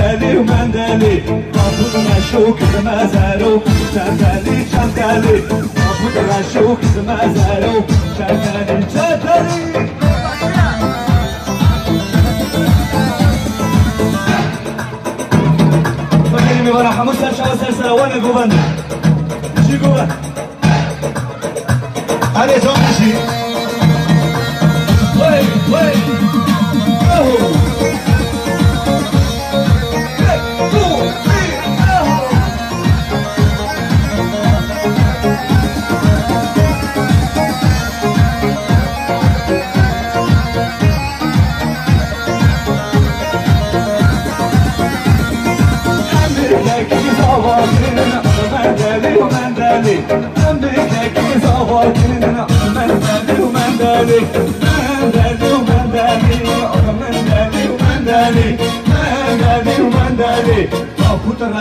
دلی و من دلی نابود نشو که مزارو چند دلی چند دلی نابود نشو که مزارو چند دلی چند دلی فکری میبارم همون سر وانا گوبند چی گوبند علی جان میشی وی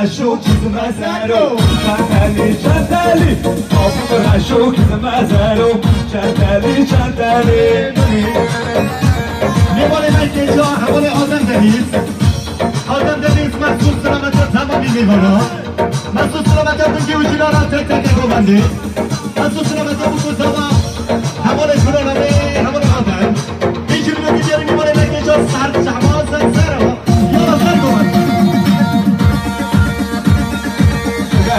شو چیز مزارو چند تلی آفو شو چیز مزارو چند تلی میباره من که اینجا حوال آدم دنیز محسوس سلامت تمامی میبارا محسوس سلامت بگی و جلال تک تک گوبنده محسوس سلامت بگو زبا حوال کنانمه حوال آدم اینجوری رو دیگری میباره من که اینجا سر شهباز سر یا سر گوبنده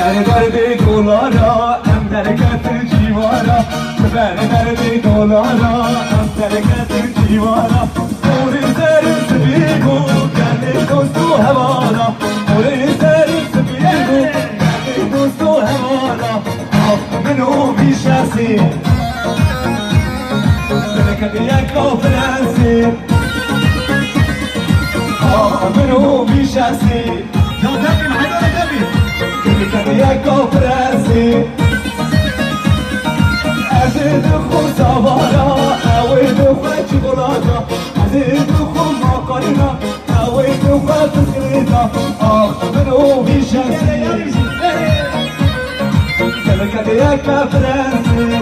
درد دلارا ام درکت جیوارا درد دلارا ام درکت جیوارا موری سرس بیگو گلی دوستو هوارا موری سرس بیگو گلی دوستو هوارا آف منو بیشسی درکت یک فرنسی آف منو بیشسی یا دبیم حیدان دبیم یک کافرسی از دخو سوارا اوی دخو چیکولاتا از دخو ماکارینا اوی دخو تسکریتا آخ منو بیشسی دلکت یک کافرسی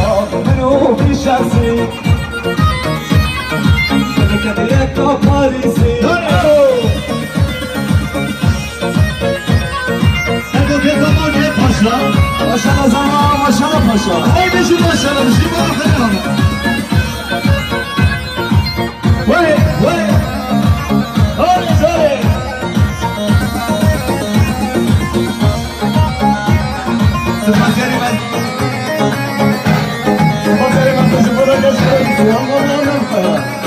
آخ منو بیشسی دلکت یک کافریسی ماشاءالله زمان ماشاءالله پاشا ای بشین ماشاءالله بشین برو خیلی همه وی آره زاره سپاسگری من توشی برو گشت کنیسی اما نمیخواه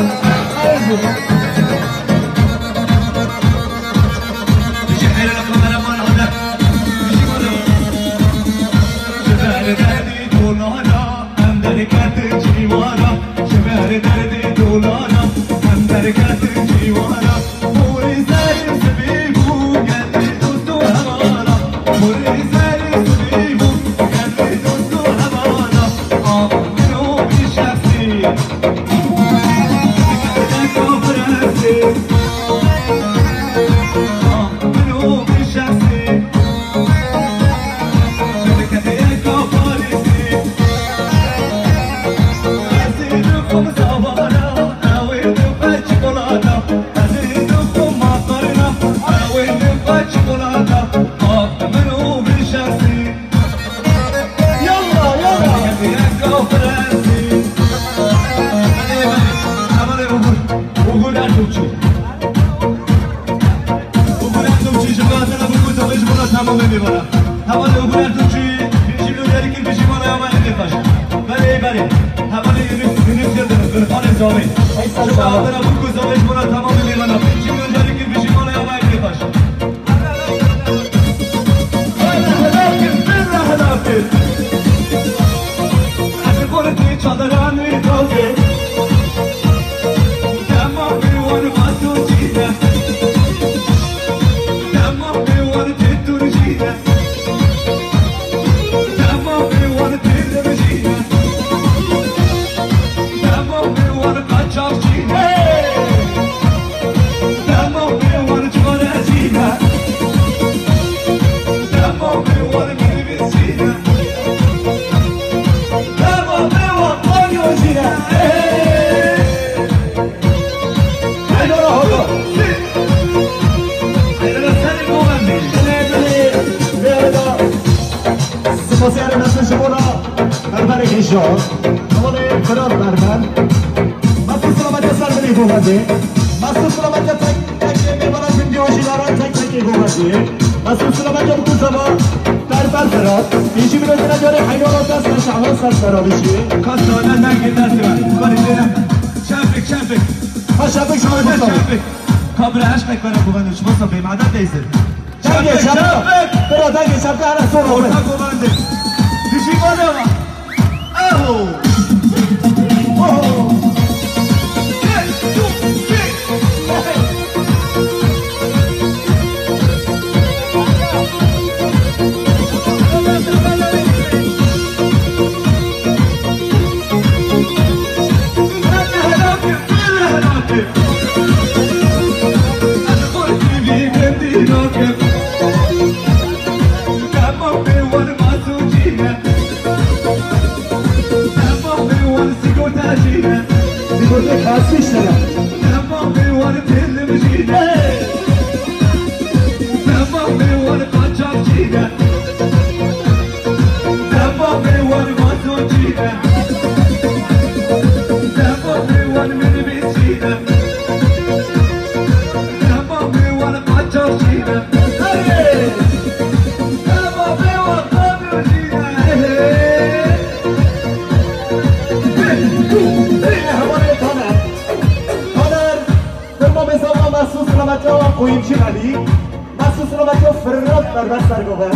Hey! اینجا حال فرار برمن مسئول سلامتی سر بری بومده مسئول سلامتی تک میبارن زندگی هاشیداران تک بومده مسئول سلامتی بکن زمان در برفراد اینجی میرون نداره حیوانات دست و شعبان سر فرا بشی کاسانه نگه دست من باری دینم شمپک ها شبک شما شمپک کابر عشقك برا بوغندش مصطفی معدد دیزل دنگه شبک برا دنگه شبک هر از سورا orta buvende dişi bana aho Sigorta khasi sana. Tamam be var televizyon. Tamam be var kaçakçı. Tamam be var mazotçı. Tamam be var minibüsçü. Tamam be var kaçakçı. Tamam be var kamyoncu. مسئول سلامتی ها قویمچی غلی مسئول سلامتی ها فرات در بستر گوهر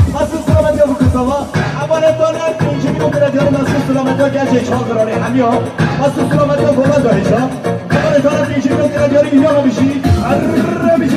مسئول سلامتی ها بکساوا امانتانت اینجی میگم درجه مسئول سلامتی ها گرچه چهار قراره همی ها مسئول سلامتی ها گوهر داریش ها امانتانت اینجی میگم درجه اینجا ها میشی هر میشی